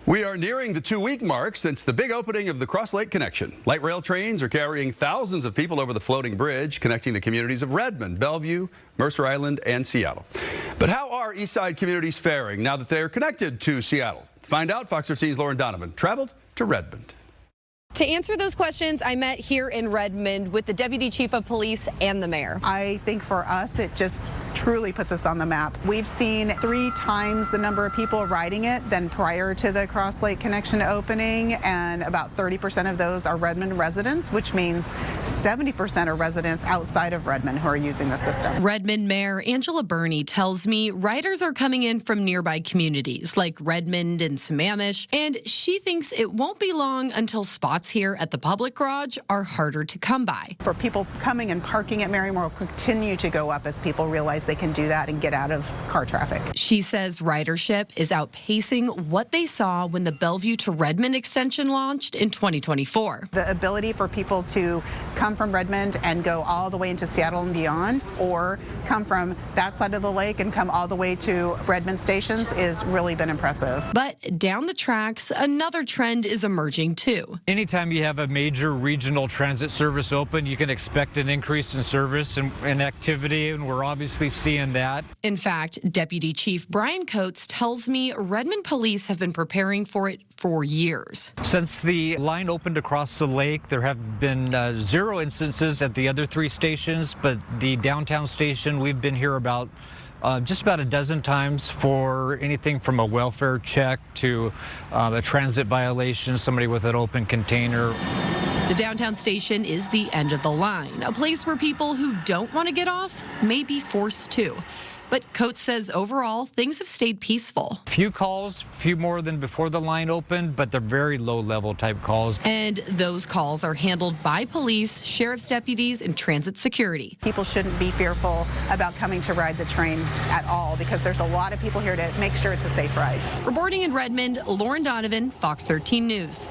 We are nearing the 2-week mark since the big opening of the Crosslake connection. Light rail trains are carrying thousands of people over the floating bridge, connecting the communities of Redmond, Bellevue, Mercer Island, and Seattle. But how are East Side communities faring now that they're connected to Seattle? To find out, Fox 13's Lauren Donovan traveled to Redmond. To answer those questions, I met here in Redmond with the Deputy Chief of Police and the Mayor. I think for us, it just truly puts us on the map. We've seen 3 times the number of people riding it than prior to the Crosslake connection opening, and about 30% of those are Redmond residents, which means 70% are residents outside of Redmond who are using the system. Redmond Mayor Angela Burney tells me riders are coming in from nearby communities like Redmond and Sammamish, and she thinks it won't be long until spots here at the public garage are harder to come by. For people coming and parking at Merrimore will continue to go up as people realize they can do that and get out of car traffic. She says ridership is outpacing what they saw when the Bellevue to Redmond extension launched in 2024. The ability for people to come from Redmond and go all the way into Seattle and beyond, or come from that side of the lake and come all the way to Redmond stations is really been impressive. But down the tracks, another trend is emerging too. Anytime you have a major regional transit service open, you can expect an increase in service and activity, and we're obviously seeing that. In fact, Deputy Chief Brian Coates tells me Redmond police have been preparing for it for years. Since the line opened across the lake, there have been 0 instances at the other 3 stations, but the downtown station, we've been here about just about a dozen times for anything from a welfare check to a transit violation, somebody with an open container. The downtown station is the end of the line, a place where people who don't want to get off may be forced to. But Coates says overall, things have stayed peaceful. Few calls, few more than before the line opened, but they're very low-level type calls. And those calls are handled by police, sheriff's deputies, and transit security. People shouldn't be fearful about coming to ride the train at all, because there's a lot of people here to make sure it's a safe ride. Reporting in Redmond, Lauren Donovan, Fox 13 News.